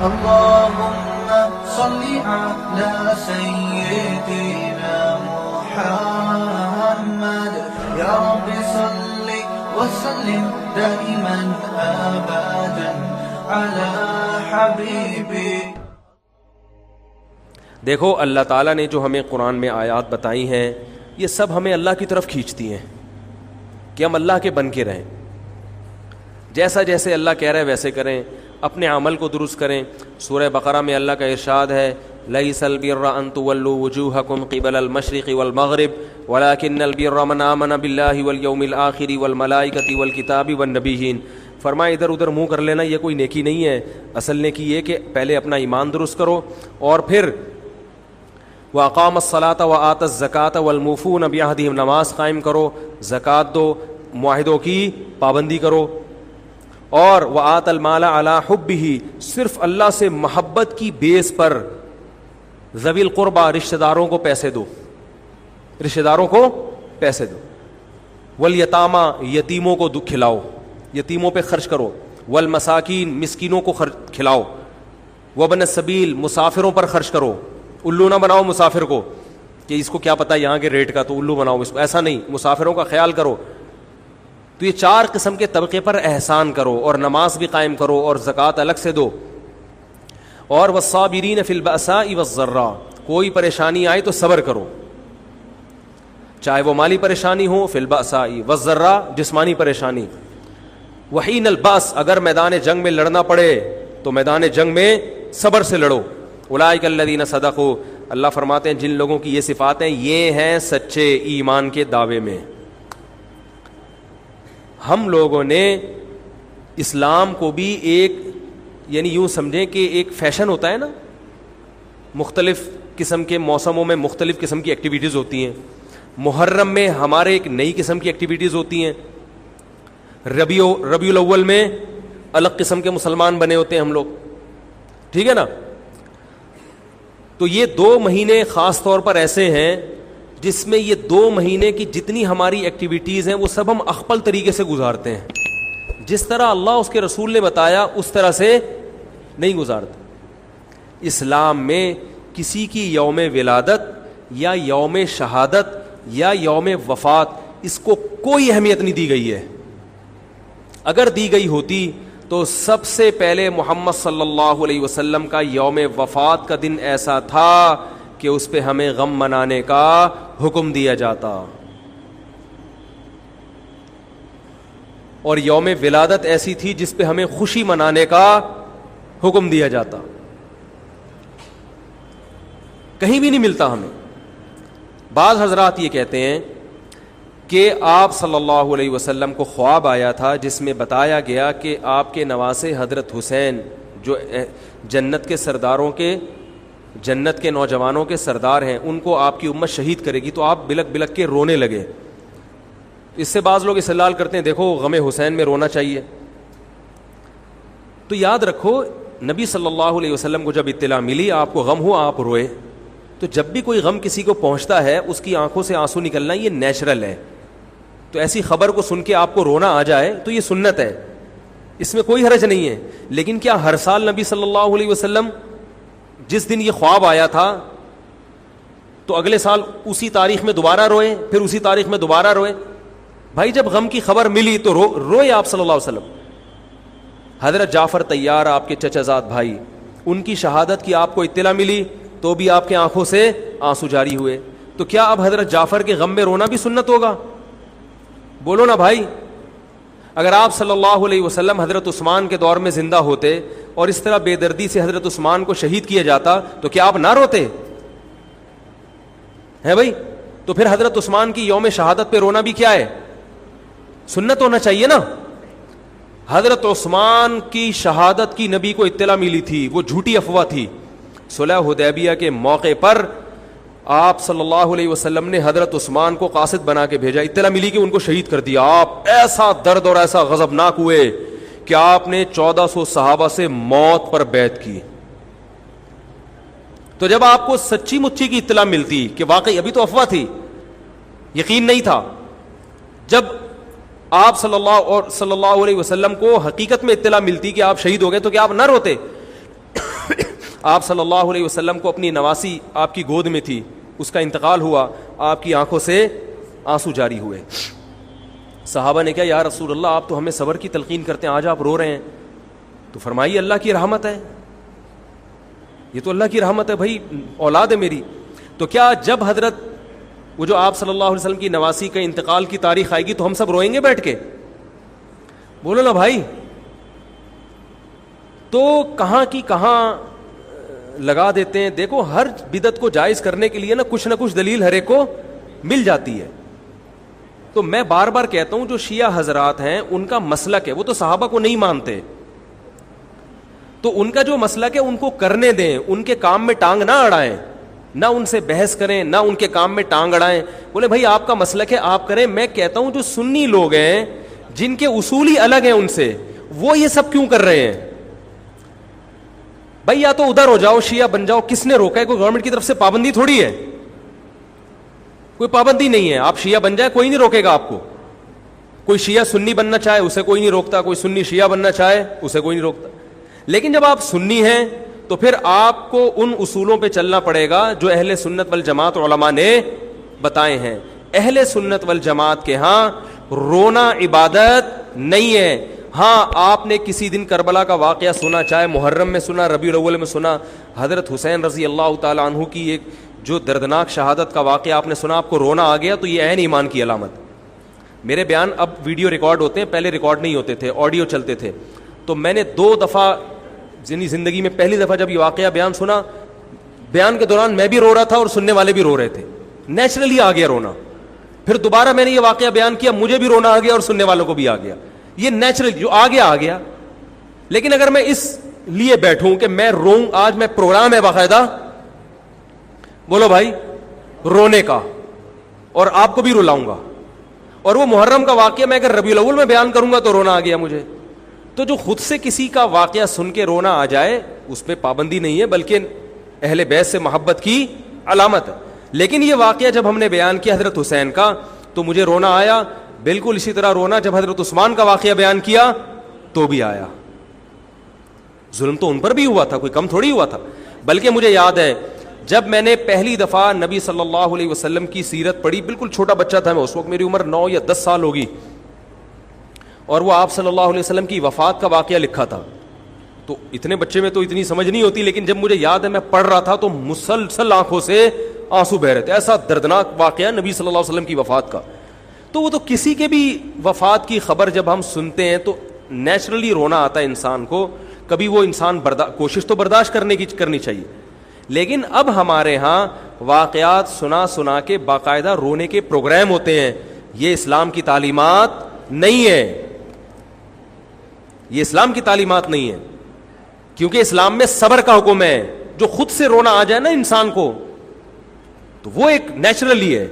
اللهم صل على سيدنا محمد يا رب صل وسلم دائما ابدا على حبيبي. دیکھو اللہ تعالیٰ نے جو ہمیں قرآن میں آیات بتائی ہیں یہ سب ہمیں اللہ کی طرف کھینچتی ہیں کہ ہم اللہ کے بن کے رہیں, جیسا جیسے اللہ کہہ رہے ویسے کریں, اپنے عمل کو درست کریں. سورہ بقرہ میں اللہ کا ارشاد ہے لیس البر ان تولوا وجوہکم قبل المشرق والمغرب ولکن البر من آمن باللہ والیوم الآخر والملائکۃ والکتاب والنبیین. فرمایا ادھر ادھر منہ کر لینا یہ کوئی نیکی نہیں ہے, اصل نیکی یہ کہ پہلے اپنا ایمان درست کرو اور پھر وَأَقَامَ الصَّلَاةَ وَآتَى الزَّكَاةَ وَالْمُوفُونَ بِعَهْدِهِمْ, نماز قائم کرو, زکوٰۃ دو, معاہدوں کی پابندی کرو, اور وَآتَى الْمَالَ عَلَى حُبِّهِ, صرف اللہ سے محبت کی بیس پر ذوی القربہ رشتہ داروں کو پیسے دو, رشتہ داروں کو پیسے دو. والیتامى, یتیموں کو کھلاؤ, یتیموں پہ خرچ کرو. والمساکین, مسکینوں کو کھلاؤ. وابن السبیل, مسافروں پر خرچ کرو. الو نہ بناؤ مسافر کو کہ اس کو کیا پتہ یہاں کے ریٹ کا تو الو بناؤ اس کو, ایسا نہیں, مسافروں کا خیال کرو. تو یہ 4 قسم کے طبقے پر احسان کرو, اور نماز بھی قائم کرو, اور زکوٰۃ الگ سے دو. اور والصابرین فی البأساء والضراء, کوئی پریشانی آئے تو صبر کرو, چاہے وہ مالی پریشانی ہو, فی البأساء والضراء جسمانی پریشانی. وحین البأس, اگر میدان جنگ میں لڑنا پڑے تو میدان جنگ میں صبر سے لڑو. اولئک الذین صدقوا, اللہ فرماتے ہیں جن لوگوں کی یہ صفات ہیں یہ ہیں سچے ایمان کے دعوے میں. ہم لوگوں نے اسلام کو بھی ایک, یعنی یوں سمجھیں کہ ایک فیشن ہوتا ہے نا, مختلف قسم کے موسموں میں مختلف قسم کی ایکٹیویٹیز ہوتی ہیں. محرم میں ہمارے ایک نئی قسم کی ایکٹیویٹیز ہوتی ہیں, ربیع الاول میں الگ قسم کے مسلمان بنے ہوتے ہیں ہم لوگ, ٹھیک ہے نا. تو یہ 2 مہینے خاص طور پر ایسے ہیں جس میں یہ 2 مہینے کی جتنی ہماری ایکٹیویٹیز ہیں وہ سب ہم اخپل طریقے سے گزارتے ہیں, جس طرح اللہ اس کے رسول نے بتایا اس طرح سے نہیں گزارتے. اسلام میں کسی کی یوم ولادت یا یوم شہادت یا یوم وفات اس کو کوئی اہمیت نہیں دی گئی ہے. اگر دی گئی ہوتی تو سب سے پہلے محمد صلی اللہ علیہ وسلم کا یوم وفات کا دن ایسا تھا کہ اس پہ ہمیں غم منانے کا حکم دیا جاتا, اور یوم ولادت ایسی تھی جس پہ ہمیں خوشی منانے کا حکم دیا جاتا. کہیں بھی نہیں ملتا ہمیں. بعض حضرات یہ کہتے ہیں کہ آپ صلی اللہ علیہ وسلم کو خواب آیا تھا جس میں بتایا گیا کہ آپ کے نواسے حضرت حسین جو جنت کے سرداروں کے, جنت کے نوجوانوں کے سردار ہیں, ان کو آپ کی امت شہید کرے گی. تو آپ بلک بلک کے رونے لگے. اس سے بعض لوگ استدلال کرتے ہیں دیکھو غم حسین میں رونا چاہیے. تو یاد رکھو نبی صلی اللہ علیہ وسلم کو جب اطلاع ملی آپ کو غم ہوا آپ روئے, تو جب بھی کوئی غم کسی کو پہنچتا ہے اس کی آنکھوں سے آنسو نکلنا یہ نیچرل ہے. تو ایسی خبر کو سن کے آپ کو رونا آ جائے تو یہ سنت ہے, اس میں کوئی حرج نہیں ہے. لیکن کیا ہر سال نبی صلی اللہ علیہ وسلم جس دن یہ خواب آیا تھا تو اگلے سال اسی تاریخ میں دوبارہ روئے, پھر اسی تاریخ میں دوبارہ روئے؟ بھائی جب غم کی خبر ملی تو روئے آپ صلی اللہ علیہ وسلم. حضرت جعفر طیار آپ کے چچا زاد بھائی, ان کی شہادت کی آپ کو اطلاع ملی تو بھی آپ کے آنکھوں سے آنسو جاری ہوئے. تو کیا اب حضرت جعفر کے غم میں رونا بھی سنت ہوگا؟ بولو نا بھائی. اگر آپ صلی اللہ علیہ وسلم حضرت عثمان کے دور میں زندہ ہوتے اور اس طرح بے دردی سے حضرت عثمان کو شہید کیا جاتا تو کیا آپ نہ روتے ہیں بھائی؟ تو پھر حضرت عثمان کی یوم شہادت پہ رونا بھی کیا ہے؟ سنت ہونا چاہیے نا. حضرت عثمان کی شہادت کی نبی کو اطلاع ملی تھی, وہ جھوٹی افواہ تھی. صلح حدیبیہ کے موقع پر آپ صلی اللہ علیہ وسلم نے حضرت عثمان کو قاصد بنا کے بھیجا, اطلاع ملی کہ ان کو شہید کر دیا. آپ ایسا درد اور ایسا غضبناک ہوئے کہ آپ نے 1400 صحابہ سے موت پر بیعت کی. تو جب آپ کو سچی مچی کی اطلاع ملتی کہ واقعی ابھی تو افواہ تھی, یقین نہیں تھا, جب آپ صلی اللہ علیہ وسلم کو حقیقت میں اطلاع ملتی کہ آپ شہید ہو گئے تو کیا آپ نہ روتے؟ آپ صلی اللہ علیہ وسلم کو اپنی نواسی آپ کی گود میں تھی, اس کا انتقال ہوا, آپ کی آنکھوں سے آنسو جاری ہوئے. صحابہ نے کہا یا رسول اللہ آپ تو ہمیں صبر کی تلقین کرتے ہیں, آج آپ رو رہے ہیں. تو فرمائیے اللہ کی رحمت ہے, یہ تو اللہ کی رحمت ہے بھائی, اولاد ہے میری. تو کیا جب حضرت وہ جو آپ صلی اللہ علیہ وسلم کی نواسی کا انتقال کی تاریخ آئے گی تو ہم سب روئیں گے بیٹھ کے؟ بولو نا بھائی. تو کہاں کی کہاں لگا دیتے ہیں. دیکھو ہر بدعت کو جائز کرنے کے لیے نا کچھ دلیل ہر ایک کو مل جاتی ہے. تو میں بار بار کہتا ہوں جو شیعہ حضرات ہیں ان کا مسلک ہے, وہ تو صحابہ کو نہیں مانتے, تو ان کا جو مسلک ہے ان کو کرنے دیں, ان کے کام میں ٹانگ نہ اڑائیں, نہ ان سے بحث کریں, نہ ان کے کام میں ٹانگ اڑائیں. بولے بھائی آپ کا مسلک ہے آپ کریں. میں کہتا ہوں جو سنی لوگ ہیں جن کے اصول ہی الگ ہیں ان سے, وہ یہ سب کیوں کر رہے ہیں؟ بھائی یا تو ادھر ہو جاؤ, شیعہ بن جاؤ. کس نے روکا ہے؟ کوئی گورنمنٹ کی طرف سے پابندی تھوڑی ہے, کوئی پابندی نہیں ہے. آپ شیعہ بن جائے کوئی نہیں روکے گا آپ کو. کوئی شیعہ سنی بننا چاہے اسے کوئی نہیں روکتا, کوئی سنی شیعہ بننا چاہے اسے کوئی نہیں روکتا. لیکن جب آپ سنی ہیں تو پھر آپ کو ان اصولوں پہ چلنا پڑے گا جو اہل سنت والجماعت علماء نے بتائے ہیں. اہل سنت والجماعت کے ہاں رونا عبادت نہیں ہے. ہاں آپ نے کسی دن کربلا کا واقعہ سنا, چاہے محرم میں سنا, ربیع الاول میں سنا, حضرت حسین رضی اللہ تعالی عنہ کی ایک جو دردناک شہادت کا واقعہ آپ نے سنا, آپ کو رونا آ گیا, تو یہ عین ایمان کی علامت. میرے بیان اب ویڈیو ریکارڈ ہوتے ہیں, پہلے ریکارڈ نہیں ہوتے تھے, آڈیو چلتے تھے. تو میں نے 2 دفعہ زندگی میں پہلی دفعہ جب یہ واقعہ بیان سنا, بیان کے دوران میں بھی رو رہا تھا اور سننے والے بھی رو رہے تھے, نیچرلی آ گیا رونا. پھر دوبارہ میں نے یہ واقعہ بیان کیا, مجھے بھی رونا آ گیا اور سننے والوں کو بھی آ گیا. یہ نیچرل جو آ گیا. لیکن اگر میں اس لیے بیٹھوں کہ میں روؤں, آج میں پروگرام ہے باقاعدہ, بولو بھائی, رونے کا, اور آپ کو بھی رلاؤں گا, اور وہ محرم کا واقعہ میں اگر ربیع الاول میں بیان کروں گا تو رونا آ گیا مجھے. تو جو خود سے کسی کا واقعہ سن کے رونا آ جائے اس پہ پابندی نہیں ہے, بلکہ اہل بیت سے محبت کی علامت ہے. لیکن یہ واقعہ جب ہم نے بیان کیا حضرت حسین کا تو مجھے رونا آیا. بالکل اسی طرح رونا جب حضرت عثمان کا واقعہ بیان کیا تو بھی آیا. ظلم تو ان پر بھی ہوا تھا, کوئی کم تھوڑی ہوا تھا. بلکہ مجھے یاد ہے جب میں نے پہلی دفعہ نبی صلی اللہ علیہ وسلم کی سیرت پڑھی, بالکل چھوٹا بچہ تھا میں اس وقت, میری عمر 9 یا 10 سال ہوگی, اور وہ آپ صلی اللہ علیہ وسلم کی وفات کا واقعہ لکھا تھا. تو اتنے بچے میں تو اتنی سمجھ نہیں ہوتی, لیکن جب مجھے یاد ہے میں پڑھ رہا تھا تو مسلسل آنکھوں سے آنسو بہ رہے تھے. ایسا دردناک واقعہ نبی صلی اللہ علیہ وسلم کی وفات کا. تو وہ تو کسی کے بھی وفات کی خبر جب ہم سنتے ہیں تو نیچرلی رونا آتا ہے انسان کو. کبھی وہ انسان کوشش تو برداشت کرنی چاہیے. لیکن اب ہمارے ہاں واقعات سنا کے باقاعدہ رونے کے پروگرام ہوتے ہیں. یہ اسلام کی تعلیمات نہیں ہے, یہ اسلام کی تعلیمات نہیں ہے. کیونکہ اسلام میں صبر کا حکم ہے. جو خود سے رونا آ جائے نا انسان کو تو وہ ایک نیچرلی ہے.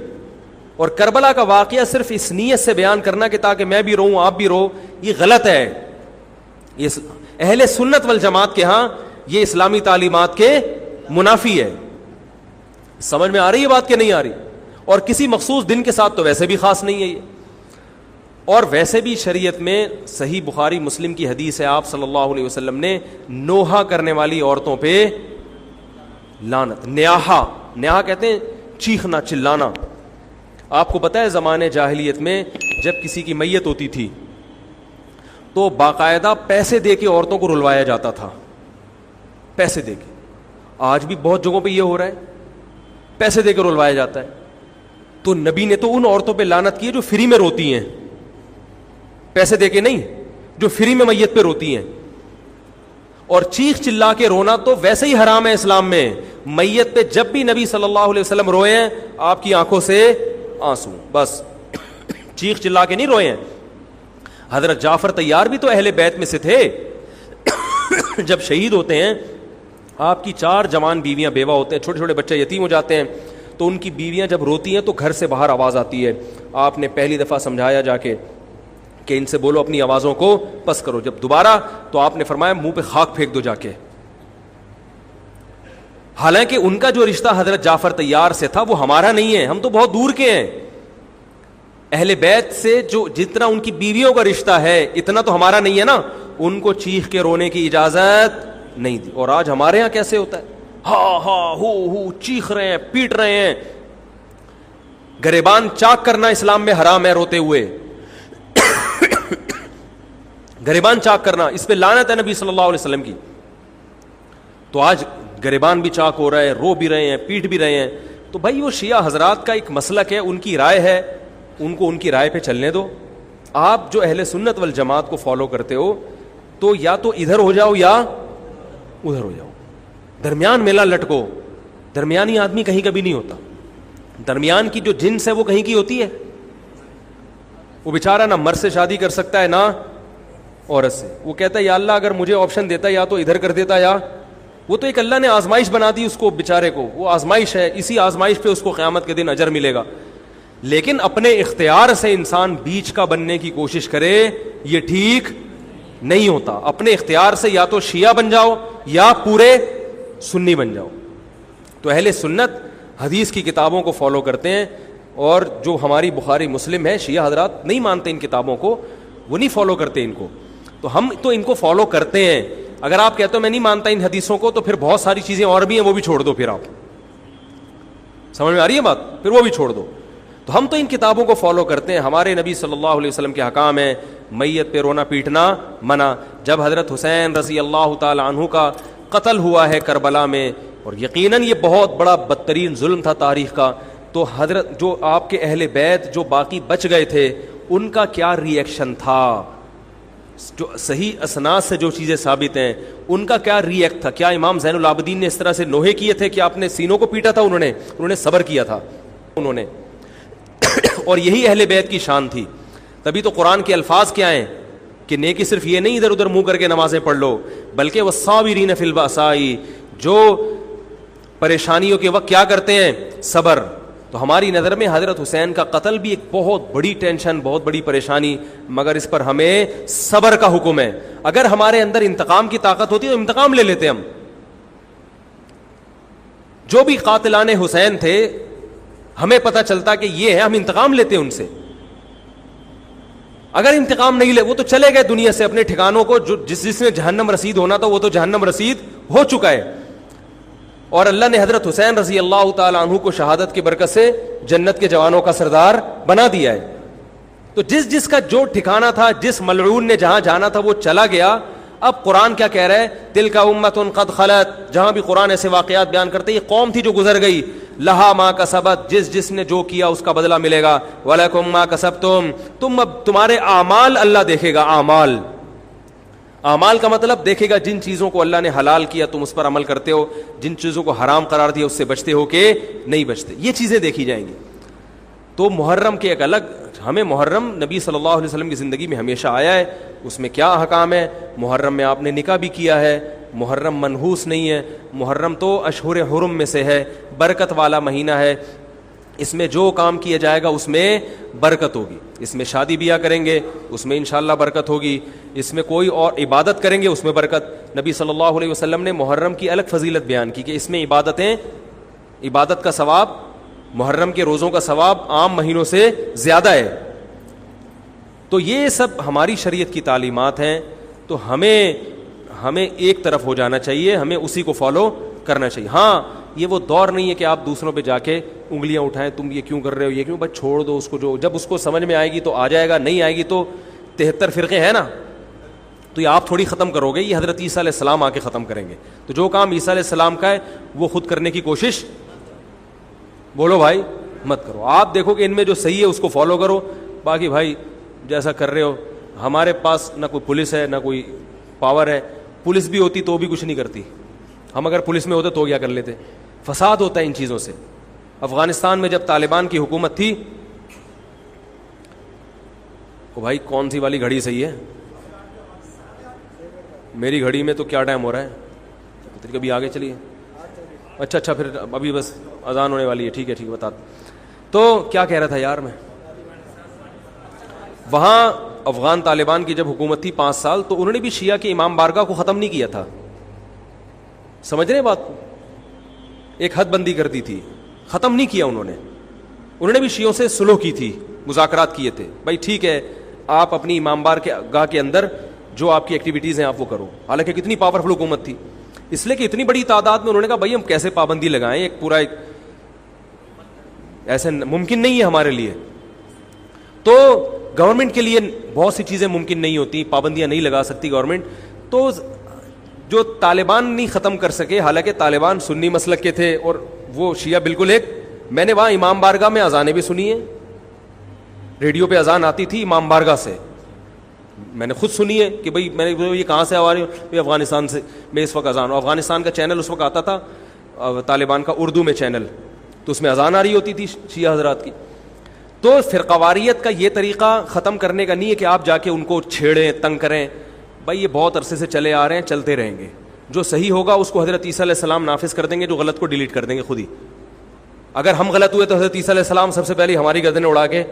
اور کربلا کا واقعہ صرف اس نیت سے بیان کرنا کہ تاکہ میں بھی روؤں آپ بھی رو, یہ غلط ہے. یہ اہل سنت والجماعت کے ہاں یہ اسلامی تعلیمات کے منافی ہے. سمجھ میں آ رہی ہے بات کہ نہیں آ رہی؟ اور کسی مخصوص دن کے ساتھ تو ویسے بھی خاص نہیں ہے یہ. اور ویسے بھی شریعت میں صحیح بخاری مسلم کی حدیث ہے, آپ صلی اللہ علیہ وسلم نے نوحہ کرنے والی عورتوں پہ لعنت, نیاحہ کہتے ہیں چیخنا چلانا. آپ کو پتہ ہے زمانے جاہلیت میں جب کسی کی میت ہوتی تھی تو باقاعدہ پیسے دے کے عورتوں کو رلوایا جاتا تھا, پیسے دے کے. آج بھی بہت جگہوں پہ یہ ہو رہا ہے, پیسے دے کے رلوایا جاتا ہے. تو نبی نے تو ان عورتوں پہ لعنت کی ہے جو فری میں روتی ہیں, پیسے دے کے نہیں, جو فری میں میت پہ روتی ہیں. اور چیخ چلا کے رونا تو ویسے ہی حرام ہے اسلام میں. میت پہ جب بھی نبی صلی اللہ علیہ وسلم روئے ہیں آپ کی آنکھوں سے آنسو, بس چیخ چلا کے نہیں روئے ہیں. حضرت جعفر طیار بھی تو اہل بیت میں سے تھے. جب شہید ہوتے ہیں آپ کی 4 جوان بیویاں بیوہ ہوتے ہیں, چھوٹے چھوٹے بچے یتیم ہو جاتے ہیں, تو ان کی بیویاں جب روتی ہیں تو گھر سے باہر آواز آتی ہے. آپ نے پہلی دفعہ سمجھایا جا کے کہ ان سے بولو اپنی آوازوں کو پس کرو. جب دوبارہ تو آپ نے فرمایا منہ پہ خاک پھینک دو جا کے. حالانکہ ان کا جو رشتہ حضرت جعفر طیار سے تھا وہ ہمارا نہیں ہے, ہم تو بہت دور کے ہیں. اہل بیت سے جو جتنا ان کی بیویوں کا رشتہ ہے اتنا تو ہمارا نہیں ہے نا. ان کو چیخ کے رونے کی اجازت نہیں دی. اور آج ہمارے ہاں کیسے ہوتا ہے, ہاں ہاں ہو چیخ رہے ہیں, پیٹ رہے ہیں. گریبان چاک کرنا اسلام میں حرام ہے روتے ہوئے. گریبان چاک کرنا, اس پہ لعنت ہے نبی صلی اللہ علیہ وسلم کی. تو آج گریبان بھی چاک ہو رہا ہے, رو بھی رہے ہیں, پیٹ بھی رہے ہیں. تو بھائی وہ شیعہ حضرات کا ایک مسلک ہے, ان کی رائے ہے, ان کو ان کی رائے پہ چلنے دو. آپ جو اہل سنت والجماعت کو فالو کرتے ہو تو یا تو ادھر ہو جاؤ یا ادھر ہو جاؤ, درمیان میلہ لٹکو. درمیانی آدمی کہیں کبھی نہیں ہوتا. درمیان کی جو جنس ہے وہ کہیں کی ہوتی ہے. وہ بیچارہ نہ مرد سے شادی کر سکتا ہے نہ عورت سے. وہ کہتا ہے یا اللہ اگر مجھے آپشن دیتا یا تو ادھر کر دیتا, یا وہ تو ایک اللہ نے آزمائش بنا دی اس کو بیچارے کو, وہ آزمائش ہے, اسی آزمائش پہ اس کو قیامت کے دن اجر ملے گا. لیکن اپنے اختیار سے انسان بیچ کا بننے کی کوشش کرے, یہ ٹھیک نہیں ہوتا. اپنے اختیار سے یا تو شیعہ بن جاؤ یا پورے سنی بن جاؤ. تو اہل سنت حدیث کی کتابوں کو فالو کرتے ہیں, اور جو ہماری بخاری مسلم ہے شیعہ حضرات نہیں مانتے ان کتابوں کو, وہ نہیں فالو کرتے ان کو. تو ہم تو ان کو فالو کرتے ہیں. اگر آپ کہتے ہو میں نہیں مانتا ان حدیثوں کو, تو پھر بہت ساری چیزیں اور بھی ہیں وہ بھی چھوڑ دو. پھر آپ سمجھ میں آ رہی ہے بات, پھر وہ بھی چھوڑ دو. تو ہم تو ان کتابوں کو فالو کرتے ہیں. ہمارے نبی صلی اللہ علیہ وسلم کے حکام ہیں, میت پہ رونا پیٹنا منع. جب حضرت حسین رضی اللہ تعالی عنہ کا قتل ہوا ہے کربلا میں, اور یقیناً یہ بہت بڑا بدترین ظلم تھا تاریخ کا, تو حضرت جو آپ کے اہل بیت جو باقی بچ گئے تھے ان کا کیا ری ایکشن تھا, جو صحیح اسناد سے جو چیزیں ثابت ہیں ان کا کیا ری ایکٹ تھا. کیا امام زین العابدین نے اس طرح سے نوحے کیے تھے کہ آپ نے سینوں کو پیٹا تھا؟ انہوں نے صبر کیا تھا انہوں نے. اور یہی اہل بیت کی شان تھی. تبھی تو قرآن کے الفاظ کیا ہیں کہ نیکی صرف یہ نہیں ادھر ادھر منہ کر کے نمازیں پڑھ لو, بلکہ والصابرین فی البأساء, جو پریشانیوں کے وقت کیا کرتے ہیں, صبر. تو ہماری نظر میں حضرت حسین کا قتل بھی ایک بہت بڑی ٹینشن, بہت بڑی پریشانی, مگر اس پر ہمیں صبر کا حکم ہے. اگر ہمارے اندر انتقام کی طاقت ہوتی تو انتقام لے لیتے ہم. جو بھی قاتلان حسین تھے ہمیں پتہ چلتا کہ یہ ہے, ہم انتقام لیتے ان سے. اگر انتقام نہیں لے, وہ تو چلے گئے دنیا سے اپنے ٹھکانوں کو, جو جس نے جہنم رسید ہونا تھا وہ تو جہنم رسید ہو چکا ہے. اور اللہ نے حضرت حسین رضی اللہ تعالی عنہ کو شہادت کی برکت سے جنت کے جوانوں کا سردار بنا دیا ہے. تو جس کا جو ٹھکانہ تھا, جس ملعون نے جہاں جانا تھا وہ چلا گیا. اب قرآن کیا کہہ رہا ہے, تلک امۃ قد خلت. جہاں بھی قرآن ایسے واقعات بیان کرتے ہیں, یہ قوم تھی جو گزر گئی, لہا ما کسبت, جس نے جو کیا اس کا بدلہ ملے گا, ولکم ما کسبتم, تم اب تمہارے اعمال اللہ دیکھے گا. اعمال کا مطلب دیکھے گا جن چیزوں کو اللہ نے حلال کیا تم اس پر عمل کرتے ہو, جن چیزوں کو حرام قرار دیا اس سے بچتے ہو کہ نہیں بچتے, یہ چیزیں دیکھی جائیں گی. تو محرم کے ایک الگ, ہمیں محرم نبی صلی اللہ علیہ وسلم کی زندگی میں ہمیشہ آیا ہے, اس میں کیا احکام ہے. محرم میں آپ نے نکاح بھی کیا ہے, محرم منحوس نہیں ہے, محرم تو اشہر حرم میں سے ہے, برکت والا مہینہ ہے. اس میں جو کام کیا جائے گا اس میں برکت ہوگی. اس میں شادی بیاہ کریں گے اس میں انشاءاللہ برکت ہوگی, اس میں کوئی اور عبادت کریں گے اس میں برکت. نبی صلی اللہ علیہ وسلم نے محرم کی الگ فضیلت بیان کی کہ اس میں عبادت کا ثواب, محرم کے روزوں کا ثواب عام مہینوں سے زیادہ ہے. تو یہ سب ہماری شریعت کی تعلیمات ہیں. تو ہمیں ایک طرف ہو جانا چاہیے, ہمیں اسی کو فالو کرنا چاہیے. ہاں یہ وہ دور نہیں ہے کہ آپ دوسروں پہ جا کے انگلیاں اٹھائیں, تم یہ کیوں کر رہے ہو, یہ کیوں, بس چھوڑ دو اس کو, جو جب اس کو سمجھ میں آئے گی تو آ جائے گا, نہیں آئے گی تو 73 فرقے ہیں نا, تو یہ آپ تھوڑی ختم کرو گے, یہ حضرت عیسیٰ علیہ السلام آ کے ختم کریں گے. تو جو کام عیسیٰ علیہ السلام کا ہے وہ خود کرنے کی کوشش, بولو بھائی, مت کرو. آپ دیکھو کہ ان میں جو صحیح ہے اس کو فالو کرو, باقی بھائی جیسا کر رہے ہو. ہمارے پاس نہ کوئی پولیس ہے نہ کوئی پاور ہے, پولیس بھی ہوتی تو بھی کچھ نہیں کرتی. ہم اگر پولیس میں ہوتے تو کیا کر لیتے. فساد ہوتا ہے ان چیزوں سے. افغانستان میں جب طالبان کی حکومت تھی, او بھائی کون سی والی گھڑی صحیح ہے, میری گھڑی میں تو کیا ٹائم ہو رہا ہے, کبھی آگے چلیے. اچھا پھر ابھی بس اذان ہونے والی ہے, ٹھیک ہے بتا. تو کیا کہہ رہا تھا یار میں, وہاں افغان طالبان کی جب حکومت تھی 5 سال, تو انہوں نے بھی شیعہ کے امام بارگاہ کو ختم نہیں کیا تھا. سمجھ رہے بات کو, ایک حد بندی کر دی تھی, ختم نہیں کیا انہوں نے بھی شیعوں سے صلح کی تھی, مذاکرات کیے تھے. بھائی ٹھیک ہے آپ اپنی امام بارگاہ کے اندر جو آپ کی ایکٹیویٹیز ہیں آپ وہ کرو, حالانکہ کتنی پاورفل حکومت تھی. اس لیے کہ اتنی بڑی تعداد میں انہوں نے کہا بھائی ہم کیسے پابندی لگائیں, ایک پورا ایسے ممکن نہیں ہے ہمارے لیے. تو گورنمنٹ کے لیے بہت سی چیزیں ممکن نہیں ہوتی, پابندیاں نہیں لگا سکتی گورنمنٹ. تو جو طالبان نہیں ختم کر سکے, حالانکہ طالبان سنی مسلک کے تھے اور وہ شیعہ بالکل ایک, میں نے وہاں امام بارگاہ میں اذانیں بھی سنی ہیں, ریڈیو پہ اذان آتی تھی امام بارگاہ سے, میں نے خود سنی ہے کہ بھائی میں نے یہ کہاں سے آ رہی ہوں, افغانستان سے میں اس وقت اذان ہوں. افغانستان کا چینل اس وقت آتا تھا طالبان کا اردو میں چینل, تو اس میں اذان آ رہی ہوتی تھی شیعہ حضرات کی. تو فرقواریت کا یہ طریقہ ختم کرنے کا نہیں ہے کہ آپ جا کے ان کو چھیڑیں, تنگ کریں. بھائی یہ بہت عرصے سے چلے آ رہے ہیں, چلتے رہیں گے. جو صحیح ہوگا اس کو حضرت عیسیٰ علیہ السلام نافذ کر دیں گے, جو غلط کو ڈیلیٹ کر دیں گے خود ہی. اگر ہم غلط ہوئے تو حضرت عیسیٰ علیہ السلام سب سے پہلے ہماری گردنیں اڑا کے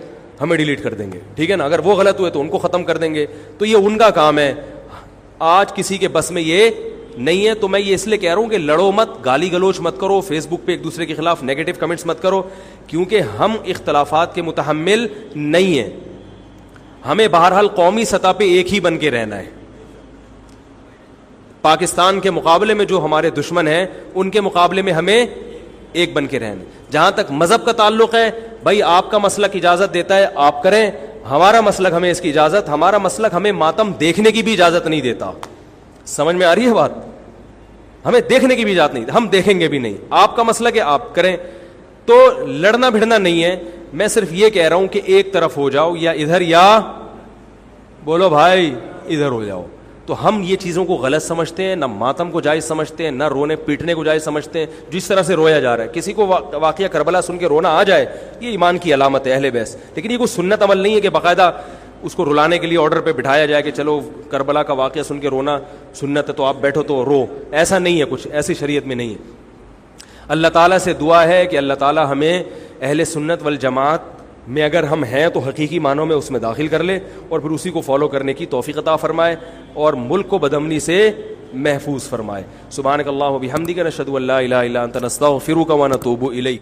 ہمیں ڈیلیٹ کر دیں گے, ٹھیک ہے نا. اگر وہ غلط ہوئے تو ان کو ختم کر دیں گے. تو یہ ان کا کام ہے, آج کسی کے بس میں یہ نہیں ہے. تو میں یہ اس لیے کہہ رہا ہوں کہ لڑو مت, گالی گلوچ مت کرو, فیس بک پہ ایک دوسرے کے خلاف نیگیٹو کمنٹس مت کرو, کیونکہ ہم اختلافات کے متحمل نہیں ہیں. ہمیں بہرحال قومی سطح پہ ایک ہی بن کے رہنا ہے. پاکستان کے مقابلے میں جو ہمارے دشمن ہیں ان کے مقابلے میں ہمیں ایک بن کے رہنا. جہاں تک مذہب کا تعلق ہے, بھائی آپ کا مسلک اجازت دیتا ہے آپ کریں, ہمارا مسلک ہمیں اس کی اجازت, ہمارا مسلک ہمیں ماتم دیکھنے کی بھی اجازت نہیں دیتا. سمجھ میں آ رہی ہے بات؟ ہمیں دیکھنے کی بھی اجازت نہیں, ہم دیکھیں گے بھی نہیں. آپ کا مسلک ہے آپ کریں. تو لڑنا بھڑنا نہیں ہے. میں صرف یہ کہہ رہا ہوں کہ ایک طرف ہو جاؤ, یا ادھر یا بولو بھائی ادھر ہو جاؤ. تو ہم یہ چیزوں کو غلط سمجھتے ہیں, نہ ماتم کو جائز سمجھتے ہیں, نہ رونے پیٹنے کو جائز سمجھتے ہیں. جس طرح سے رویا جا رہا ہے, کسی کو واقعہ کربلا سن کے رونا آ جائے, یہ ایمان کی علامت ہے اہل بیت. لیکن یہ کوئی سنت عمل نہیں ہے کہ باقاعدہ اس کو رلانے کے لیے آرڈر پہ بٹھایا جائے کہ چلو کربلا کا واقعہ سن کے رونا سنت ہے تو آپ بیٹھو تو رو. ایسا نہیں ہے, کچھ ایسی شریعت میں نہیں ہے. اللہ تعالیٰ سے دعا ہے کہ اللہ تعالیٰ ہمیں اہل سنت والجماعت میں اگر ہم ہیں تو حقیقی معنوں میں اس میں داخل کر لے, اور پھر اسی کو فالو کرنے کی توفیق عطا فرمائے, اور ملک کو بدامنی سے محفوظ فرمائے. سبحانک اللہم و بحمدک, نشہد ان لا الہ الا انت, نستغفرک و نتوب الیک.